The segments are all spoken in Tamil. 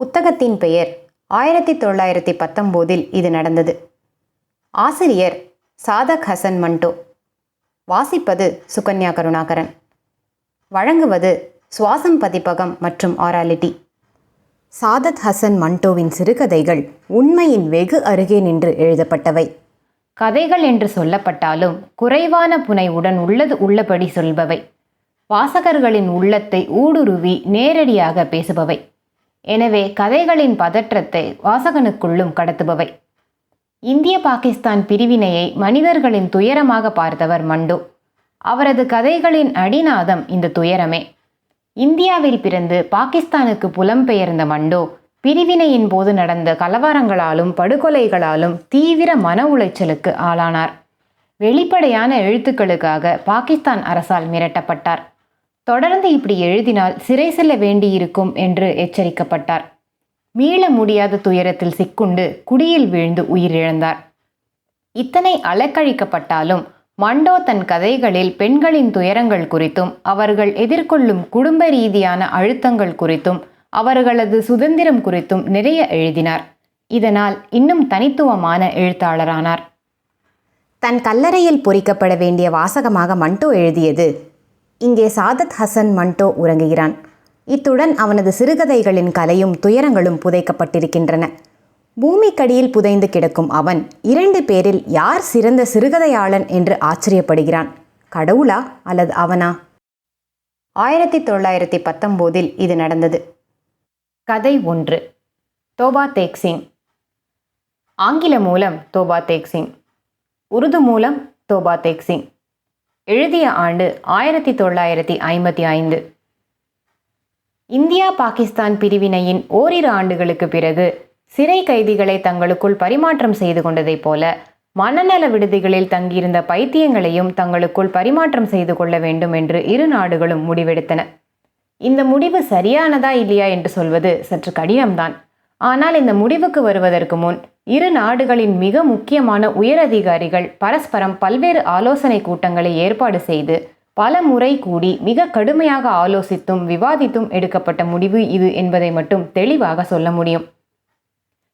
புத்தகத்தின் பெயர் 1919 இது நடந்தது. ஆசிரியர் சாதக் ஹசன் மண்டோ. வாசிப்பது சுகன்யா கருணாகரன். வழங்குவது சுவாசம் பதிப்பகம் மற்றும் ஆராலிட்டி. சாதத் ஹசன் மண்டோவின் சிறுகதைகள் உண்மையின் வெகு அருகே நின்று எழுதப்பட்டவை. கதைகள் என்று சொல்லப்பட்டாலும் குறைவான புனைவுடன் உள்ளது உள்ளபடி சொல்பவை. வாசகர்களின் உள்ளத்தை ஊடுருவி நேரடியாக பேசுபவை. எனவே கதைகளின் பதற்றத்தை வாசகனுக்குள்ளும் கடத்துபவை. இந்திய பாகிஸ்தான் பிரிவினையை மனிதர்களின் துயரமாக பார்த்தவர் மண்டோ. அவரது கதைகளின் அடிநாதம் இந்த துயரமே. இந்தியாவில் பிறந்து பாகிஸ்தானுக்கு புலம்பெயர்ந்த மண்டோ பிரிவினையின் போது நடந்த கலவரங்களாலும் படுகொலைகளாலும் தீவிர மன உளைச்சலுக்கு ஆளானார். வெளிப்படையான எழுத்துக்களுக்காக பாகிஸ்தான் அரசால் மிரட்டப்பட்டார். தொடர்ந்து இப்படி எழுதினால் சிறை செல்ல வேண்டியிருக்கும் என்று எச்சரிக்கப்பட்டார். மீள முடியாத துயரத்தில் சிக்குண்டு குடியில் வீழ்ந்து உயிரிழந்தார். இத்தனை அலக்கழிக்கப்பட்டாலும் மண்டோ தன் கதைகளில் பெண்களின் துயரங்கள் குறித்தும் அவர்கள் எதிர்கொள்ளும் குடும்ப ரீதியான அழுத்தங்கள் குறித்தும் அவர்களது சுதந்திரம் குறித்தும் நிறைய எழுதினார். இதனால் இன்னும் தனித்துவமான எழுத்தாளரானார். தன் கல்லறையில் பொறிக்கப்பட வேண்டிய வாசகமாக மண்டோ எழுதியது இங்கே சாதத் ஹசன் மண்டோ உறங்குகிறான். இத்துடன் அவனது சிறுகதைகளின் கலையும் துயரங்களும் புதைக்கப்பட்டிருக்கின்றன. பூமிக்கடியில் புதைந்து கிடக்கும் அவன் 2 பேரில் யார் சிறந்த சிறுகதையாளன் என்று ஆச்சரியப்படுகிறான். கடவுளா அல்லது அவனா? 1919 இது நடந்தது. கதை 1. தோபா தேக் சிங். ஆங்கில மூலம் தோபா தேக் சிங், உருது மூலம் தோபா தேக் சிங். எழுதிய ஆண்டு 1955. இந்தியா பாகிஸ்தான் பிரிவினையின் ஓரிரு ஆண்டுகளுக்கு பிறகு சிறை கைதிகளை தங்களுக்குள் பரிமாற்றம் செய்து கொண்டதைப் போல மனநல விடுதிகளில் தங்கியிருந்த பைத்தியங்களையும் தங்களுக்குள் பரிமாற்றம் செய்து கொள்ள வேண்டும் என்று இரு நாடுகளும் முடிவெடுத்தன. இந்த முடிவு சரியானதா இல்லையா என்று சொல்வது சற்று கடினம்தான். ஆனால் இந்த முடிவுக்கு வருவதற்கு முன் இரு நாடுகளின் மிக முக்கியமான உயரதிகாரிகள் பரஸ்பரம் பல்வேறு ஆலோசனை கூட்டங்களை ஏற்பாடு செய்து பல முறை கூடி மிக கடுமையாக ஆலோசித்தும் விவாதித்தும் எடுக்கப்பட்ட முடிவு இது என்பதை மட்டும் தெளிவாக சொல்ல முடியும்.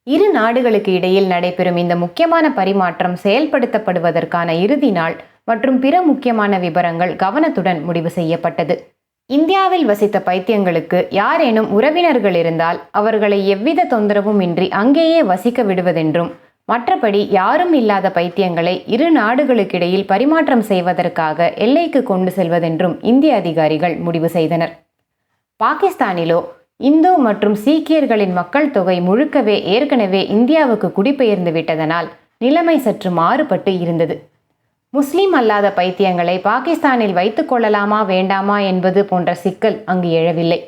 இரு நாடுகளுக்கு இடையில் நடைபெறும் இந்த முக்கியமான பரிமாற்றம் செயல்படுத்தப்படுவதற்கான இறுதி நாள் மற்றும் பிற முக்கியமான விபரங்கள் கவனத்துடன் முடிவு செய்யப்பட்டது. இந்தியாவில் வசித்த பைத்தியங்களுக்கு யாரேனும் உறவினர்கள் இருந்தால் அவர்களை எவ்வித தொந்தரவும் இன்றி அங்கேயே வசிக்க விடுவதென்றும், மற்றபடி யாரும் இல்லாத பைத்தியங்களை இரு நாடுகளுக்கிடையில் பரிமாற்றம் செய்வதற்காக எல்லைக்கு கொண்டு செல்வதென்றும் இந்திய அதிகாரிகள் முடிவு செய்தனர். பாகிஸ்தானிலோ இந்து மற்றும் சீக்கியர்களின் மக்கள் தொகை முழுக்கவே ஏற்கனவே இந்தியாவுக்கு குடிபெயர்ந்து விட்டதனால் நிலைமை சற்று மாறுபட்டு இருந்தது. முஸ்லிம் அல்லாத பைத்தியங்களை பாகிஸ்தானில் வைத்துக் கொள்ளலாமா வேண்டாமா என்பது போன்ற சிக்கல் அங்கு எழவில்லை.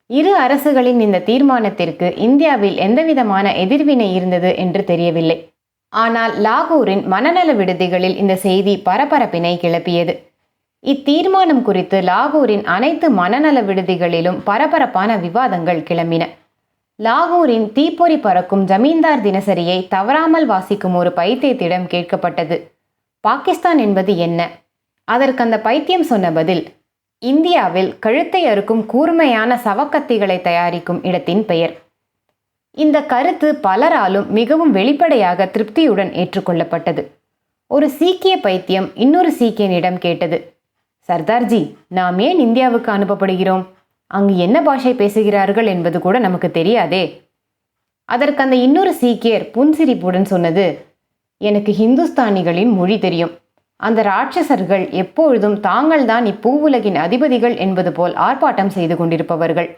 இரு அரசுகளின் இந்த தீர்மானத்திற்கு இந்தியாவில் எந்தவிதமான எதிர்வினை இருந்தது என்று தெரியவில்லை. ஆனால் லாகூரின் மனநல விடுதிகளில் இந்த செய்தி பரபரப்பினை கிளப்பியது. இத்தீர்மானம் குறித்து லாகூரின் அனைத்து மனநல விடுதிகளிலும் பரபரப்பான விவாதங்கள் கிளம்பின. லாகூரின் தீப்பொறி பறக்கும் ஜமீன்தார் தினசரியை தவறாமல் வாசிக்கும் ஒரு பைத்தியத்திடம் கேட்கப்பட்டது, பாகிஸ்தான் என்பது என்ன? அதற்கு அந்த பைத்தியம் சொன்ன பதில், இந்தியாவில் கழுத்தை அறுக்கும் கூர்மையான சவக்கத்திகளை தயாரிக்கும் இடத்தின் பெயர். இந்த கருத்து பலராலும் மிகவும் வெளிப்படையாக திருப்தியுடன் ஏற்றுக்கொள்ளப்பட்டது. ஒரு சீக்கிய பைத்தியம் இன்னொரு சீக்கியனிடம் கேட்டது, சர்தார்ஜி, நாம் ஏன் இந்தியாவுக்கு அனுப்பப்படுகிறோம்? அங்கு என்ன பாஷை பேசுகிறார்கள் என்பது கூட நமக்கு தெரியாதே. அதற்கு அந்த இன்னொரு சீக்கியர் புன்சிரிப்புடன் சொன்னது, எனக்கு ஹிந்துஸ்தானிகளின் மொழி தெரியும். அந்த ராட்சசர்கள் எப்பொழுதும் தாங்கள்தான் இப்பூவுலகின் அதிபதிகள் என்பது போல் ஆர்ப்பாட்டம் செய்து கொண்டிருப்பவர்கள்.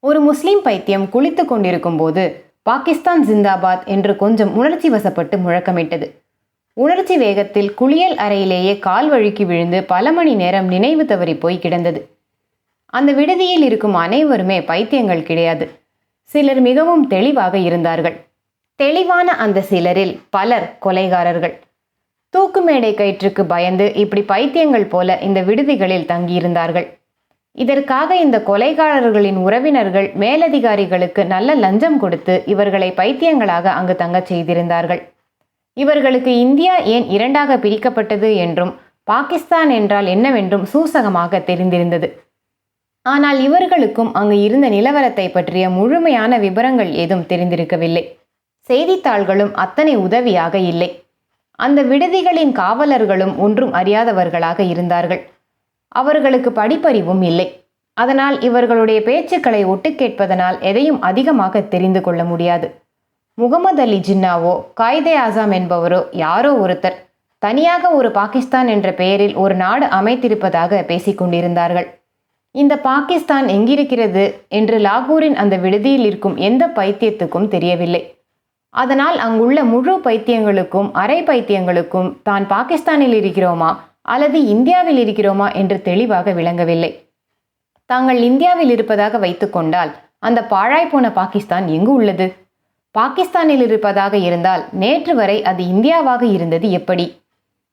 ஒரு முஸ்லிம் பைத்தியம் குளித்து கொண்டிருக்கும் போது பாகிஸ்தான் ஜிந்தாபாத் என்று கொஞ்சம் உணர்ச்சி வசப்பட்டு முழக்கமிட்டது. உணர்ச்சி வேகத்தில் குளியல் அறையிலேயே கால் வழுக்கி விழுந்து பல மணி நேரம் நினைவு தவறி போய் கிடந்தது. அந்த விடுதியில் இருக்கும் அனைவருமே பைத்தியங்கள் கிடையாது. சிலர் மிகவும் தெளிவாக இருந்தார்கள். தெளிவான அந்த சிலரில் பலர் கொலைகாரர்கள். தூக்கு மேடை கயிற்றுக்கு பயந்து இப்படி பைத்தியங்கள் போல இந்த விடுதிகளில் தங்கியிருந்தார்கள். இதற்காக இந்த கொலைகாரர்களின் உறவினர்கள் மேலதிகாரிகளுக்கு நல்ல லஞ்சம் கொடுத்து இவர்களை பைத்தியங்களாக அங்கு தங்கச் செய்திருந்தார்கள். இவர்களுக்கு இந்தியா ஏன் 2ஆக பிரிக்கப்பட்டது என்றும் பாகிஸ்தான் என்றால் என்னவென்றும் சூசகமாக தெரிந்திருந்தது. ஆனால் இவர்களுக்கும் அங்கு இருந்த நிலவரத்தை பற்றிய முழுமையான விவரங்கள் ஏதும் தெரிந்திருக்கவில்லை. செய்தித்தாள்களும் அத்தனை உதவியாக இல்லை. அந்த விடுதிகளின் காவலர்களும் ஒன்றும் அறியாதவர்களாக இருந்தார்கள். அவர்களுக்கு படிப்பறிவும் இல்லை. அதனால் இவர்களுடைய பேச்சுக்களை ஒட்டு கேட்பதனால் எதையும் அதிகமாக தெரிந்து கொள்ள முடியாது. முகமது அலி ஜின்னாவோ காயிதே ஆசாம் என்பவரோ யாரோ ஒருத்தர் தனியாக ஒரு பாகிஸ்தான் என்ற பெயரில் ஒரு நாடு அமைத்திருப்பதாக பேசிக்கொண்டிருந்தார்கள். இந்த பாகிஸ்தான் எங்கிருக்கிறது என்று லாகூரின் அந்த விடுதியில் இருக்கும் எந்த பைத்தியத்துக்கும் தெரியவில்லை. அதனால் அங்குள்ள முழு பைத்தியங்களுக்கும் அரை பைத்தியங்களுக்கும் தான் பாகிஸ்தானில் இருக்கிறோமா அல்லது இந்தியாவில் இருக்கிறோமா என்று தெளிவாக விளங்கவில்லை. தாங்கள் இந்தியாவில் இருப்பதாக வைத்துக்கொண்டால் அந்த பாழாய்ப்போன பாகிஸ்தான் எங்கு உள்ளது? பாகிஸ்தானில் இருப்பதாக இருந்தால் நேற்று வரை அது இந்தியாவாக இருந்தது எப்படி?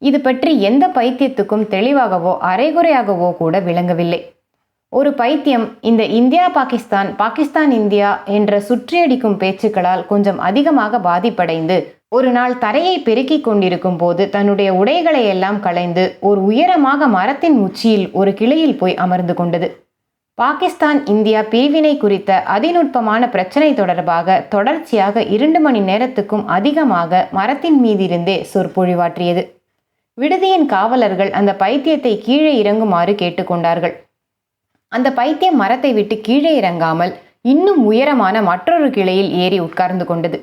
இது பற்றி எந்த பைத்தியத்துக்கும் தெளிவாகவோ அரைகுறையாகவோ கூட விளங்கவில்லை. ஒரு பைத்தியம் இந்த இந்தியா பாகிஸ்தான் பாகிஸ்தான் இந்தியா என்ற சுற்றியடிக்கும் பேச்சுக்களால் கொஞ்சம் அதிகமாக பாதிப்படைந்து ஒரு நாள் தரையை பெருக்கிக் கொண்டிருக்கும் போது தன்னுடைய உடைகளை எல்லாம் களைந்து ஒரு உயரமாக மரத்தின் உச்சியில் ஒரு கிளையில் போய் அமர்ந்து கொண்டது. பாகிஸ்தான் இந்தியா பிரிவினை குறித்த அதிநுட்பமான பிரச்சனை தொடர்பாக தொடர்ச்சியாக 2 மணி நேரத்துக்கும் அதிகமாக மரத்தின் மீதிருந்தே சொற்பொழிவாற்றியது. விடுதியின் காவலர்கள் அந்த பைத்தியத்தை கீழே இறங்குமாறு கேட்டுக்கொண்டார்கள். அந்த பைத்தியம் மரத்தை விட்டு கீழே இறங்காமல் இன்னும் உயரமான மற்றொரு கிளையில் ஏறி உட்கார்ந்து கொண்டது.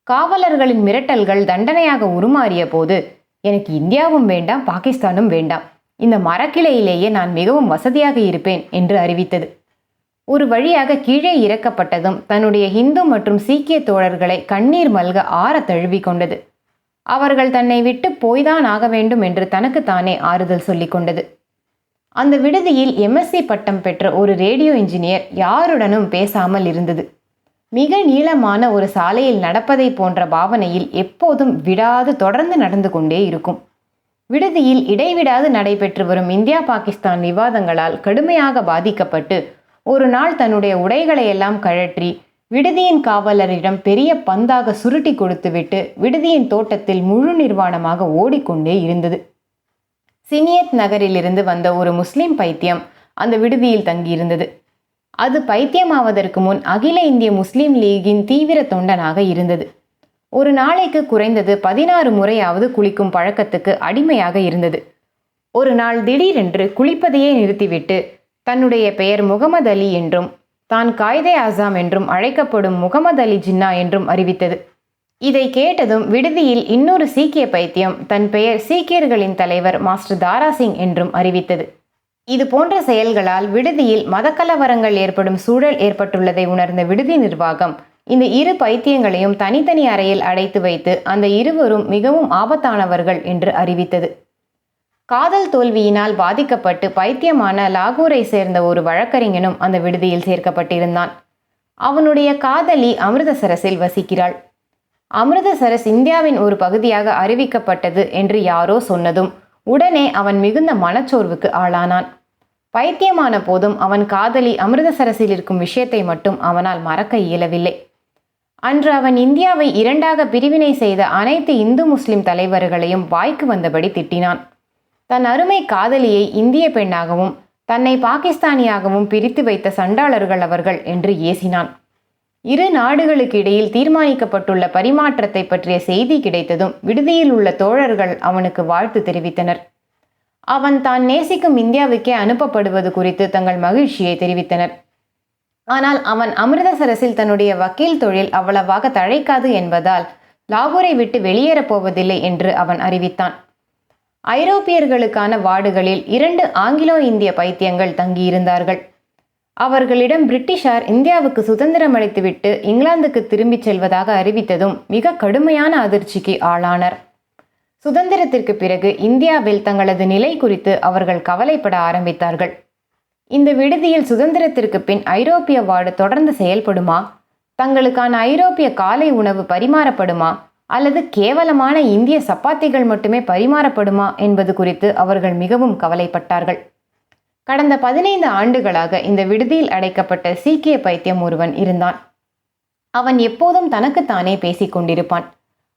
காவலர்களின் மிரட்டல்கள் தண்டனையாக உருமாறிய போது, எனக்கு இந்தியாவும் வேண்டாம் பாகிஸ்தானும் வேண்டாம், இந்த மரக்கிளையிலேயே நான் மிகவும் வசதியாக இருப்பேன் என்று அறிவித்தது. ஒரு வழியாக கீழே இறக்கப்பட்டதும் தன்னுடைய இந்து மற்றும் சீக்கிய தோழர்களை கண்ணீர் மல்க ஆற தழுவி கொண்டது. அவர்கள் தன்னை விட்டு போய்தான் ஆக வேண்டும் என்று தனக்குத்தானே ஆறுதல் சொல்லிக் கொண்டது. அந்த விடுதியில் MSc பட்டம் பெற்ற ஒரு ரேடியோ இன்ஜினியர் யாருடனும் பேசாமல் இருந்தது. மிக நீளமான ஒரு சாலையில் நடப்பதை போன்ற பாவனையில் எப்போதும் விடாது தொடர்ந்து நடந்து கொண்டே இருக்கும். விடுதியில் இடைவிடாது நடைபெற்று வரும் இந்தியா பாகிஸ்தான் விவாதங்களால் கடுமையாக பாதிக்கப்பட்டு ஒரு நாள் தன்னுடைய உடைகளை எல்லாம் கழற்றி விடுதியின் காவலரிடம் பெரிய பந்தாக சுருட்டி கொடுத்துவிட்டு விடுதியின் தோட்டத்தில் முழு நிர்வாணமாக ஓடிக்கொண்டே இருந்தது. சினியத் நகரிலிருந்து வந்த ஒரு முஸ்லிம் பைத்தியம் அந்த விடுதியில் தங்கியிருந்தது. அது பைத்தியமாவதற்கு முன் அகில இந்திய முஸ்லிம் லீகின் தீவிர தொண்டனாக இருந்தது. ஒரு நாளைக்கு குறைந்தது 16 முறையாவது குளிக்கும் பழக்கத்துக்கு அடிமையாக இருந்தது. ஒரு நாள் திடீரென்று குளிப்பதையே நிறுத்திவிட்டு தன்னுடைய பெயர் முகமது அலி என்றும் தான் காயிதே ஆசாம் என்றும் அழைக்கப்படும் முகமது அலி ஜின்னா என்றும் அறிவித்தது. இதை கேட்டதும் விடுதியில் இன்னொரு சீக்கிய பைத்தியம் தன் பெயர் சீக்கியர்களின் தலைவர் மாஸ்டர் தாரா சிங் என்றும் அறிவித்தது. இது போன்ற செயல்களால் விடுதியில் மதக்கலவரங்கள் ஏற்படும் சூழல் ஏற்பட்டுள்ளதை உணர்ந்த விடுதி நிர்வாகம் இந்த 2 பைத்தியங்களையும் தனித்தனி அறையில் அடைத்து வைத்து அந்த இருவரும் மிகவும் ஆபத்தானவர்கள் என்று அறிவித்தது. காதல் தோல்வியினால் பாதிக்கப்பட்டு பைத்தியமான லாகூரை சேர்ந்த ஒரு வழக்கறிஞனும் அந்த விடுதியில் சேர்க்கப்பட்டிருந்தான். அவனுடைய காதலி அமிர்தசரஸில் வசிக்கிறாள். அமிர்தசரஸ் இந்தியாவின் ஒரு பகுதியாக அறிவிக்கப்பட்டது என்று யாரோ சொன்னதும் உடனே அவன் மிகுந்த மனச்சோர்வுக்கு ஆளானான். பைத்தியமான போதும் அவன் காதலி அமிர்தசரஸில் இருக்கும் விஷயத்தை மட்டும் அவனால் மறக்க இயலவில்லை. அன்று அவன் இந்தியாவை 2ஆக பிரிவினை செய்த அனைத்து இந்து முஸ்லிம் தலைவர்களையும் வாய்க்கு வந்தபடி திட்டினான். தன் அருமை காதலியை இந்திய பெண்ணாகவும் தன்னை பாகிஸ்தானியாகவும் பிரித்து வைத்த சண்டாளர்கள் அவர்கள் என்று ஏசினான். 2 நாடுகளுக்கு இடையில் தீர்மானிக்கப்பட்டுள்ள பரிமாற்றத்தை பற்றிய செய்தி கிடைத்ததும் விடுதியில் உள்ள தோழர்கள் அவனுக்கு வாழ்த்து தெரிவித்தனர். அவன் தான் நேசிக்கும் இந்தியாவுக்கே அனுப்பப்படுவது குறித்து தங்கள் மகிழ்ச்சியை தெரிவித்தனர். ஆனால் அவன் அமிர்தசரஸில் தன்னுடைய வக்கீல் தொழில் அவ்வளவாக தழைக்காது என்பதால் லாகூரை விட்டு வெளியேறப் போவதில்லை என்று அவன் அறிவித்தான். ஐரோப்பியர்களுக்கான வார்டுகளில் 2 ஆங்கிலோ இந்திய பைத்தியங்கள் தங்கியிருந்தார்கள். அவர்களிடம் பிரிட்டிஷார் இந்தியாவுக்கு சுதந்திரம் அளித்துவிட்டு இங்கிலாந்துக்கு திரும்பிச் செல்வதாக அறிவித்ததும் மிக கடுமையான அதிர்ச்சிக்கு ஆளானர். சுதந்திரத்திற்கு பிறகு இந்தியாவில் தங்களது நிலை குறித்து அவர்கள் கவலைப்பட ஆரம்பித்தார்கள். இந்த விடுதியில் சுதந்திரத்திற்கு பின் ஐரோப்பிய வார்டு தொடர்ந்து செயல்படுமா? தங்களுக்கான ஐரோப்பிய காலை உணவு பரிமாறப்படுமா அல்லது கேவலமான இந்திய சப்பாத்திகள் மட்டுமே பரிமாறப்படுமா என்பது குறித்து அவர்கள் மிகவும் கவலைப்பட்டார்கள். கடந்த 15 ஆண்டுகளாக இந்த விடுதியில் அடைக்கப்பட்ட சீக்கிய பைத்தியம் ஒருவன் இருந்தான். அவன் எப்போதும் தனக்குத்தானே பேசிக் கொண்டிருப்பான்.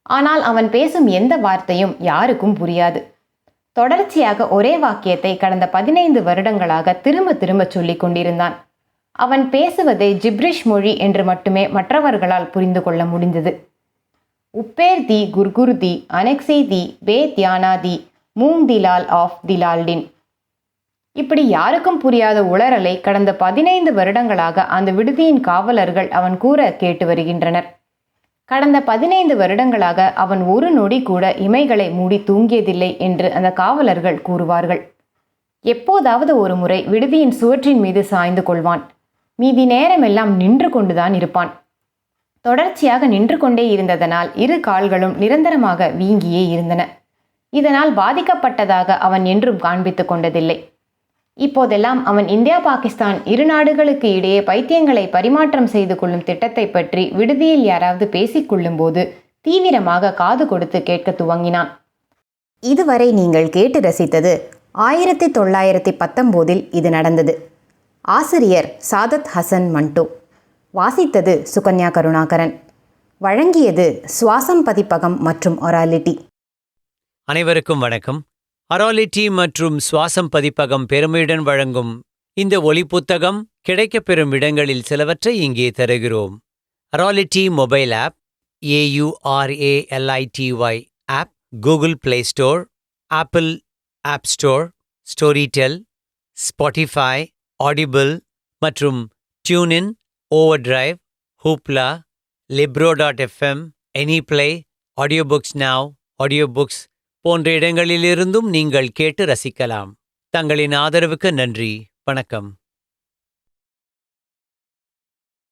ஆனால் அவன் பேசும் எந்த வார்த்தையும் யாருக்கும் புரியாது. தொடர்ச்சியாக ஒரே வாக்கியத்தை கடந்த 15 வருடங்களாக திரும்ப திரும்ப சொல்லிக் கொண்டிருந்தான். அவன் பேசுவதை ஜிப்ரிஷ் மொழி என்று மட்டுமே மற்றவர்களால் புரிந்து கொள்ள முடிந்தது. உப்பேர் தி குர்குர் தி அனெக்சி தி பே தியானா தி மூங் திலால் ஆஃப் திலால்டின். இப்படி யாருக்கும் புரியாத உளறலை கடந்த 15 வருடங்களாக அந்த விடுதியின் காவலர்கள் அவன் கூற கேட்டு வருகின்றனர். கடந்த 15 வருடங்களாக அவன் ஒரு நொடி கூட இமைகளை மூடி தூங்கியதில்லை என்று அந்த காவலர்கள் கூறுவார்கள். எப்போதாவது ஒரு முறை விடுதியின் சுவற்றின் மீது சாய்ந்து கொள்வான். மீதி நேரமெல்லாம் நின்று கொண்டுதான் இருப்பான். தொடர்ச்சியாக நின்று கொண்டே இருந்ததனால் இரு கால்களும் நிரந்தரமாக வீங்கியே இருந்தன. இதனால் பாதிக்கப்பட்டதாக அவன் என்றும் காண்பித்து கொண்டதில்லை. இப்போதெல்லாம் அவன் இந்தியா பாகிஸ்தான் இரு நாடுகளுக்கு இடையே பைத்தியங்களை பரிமாற்றம் செய்து கொள்ளும் திட்டத்தை பற்றி விடுதியில் யாராவது பேசிக்கொள்ளும் போது தீவிரமாக காது கொடுத்து கேட்க துவங்கினான். இதுவரை நீங்கள் கேட்டு ரசித்தது 1919 இது நடந்தது. ஆசிரியர் சாதத் ஹசன் மண்டோ. வாசித்தது சுகன்யா கருணாகரன். வழங்கியது சுவாசம் பதிப்பகம் மற்றும் ஒராலிட்டி. அனைவருக்கும் வணக்கம். அராலிட்டி மற்றும் சுவாசம் பதிப்பகம் பெருமையுடன் வழங்கும் இந்த ஒலி புத்தகம் கிடைக்கப்பெறும் இடங்களில் சிலவற்றை இங்கே தருகிறோம். Aurality mobile app, AURALITY app, Google Play Store, Apple App Store, Storytel, Spotify, Audible மற்றும் TuneIn, OverDrive, Hoopla, libro.fm, AnyPlay, audio books now, audio books போன்ற இடங்களிலிருந்தும் நீங்கள் கேட்டு ரசிக்கலாம். தங்களின் ஆதரவுக்கு நன்றி. வணக்கம்.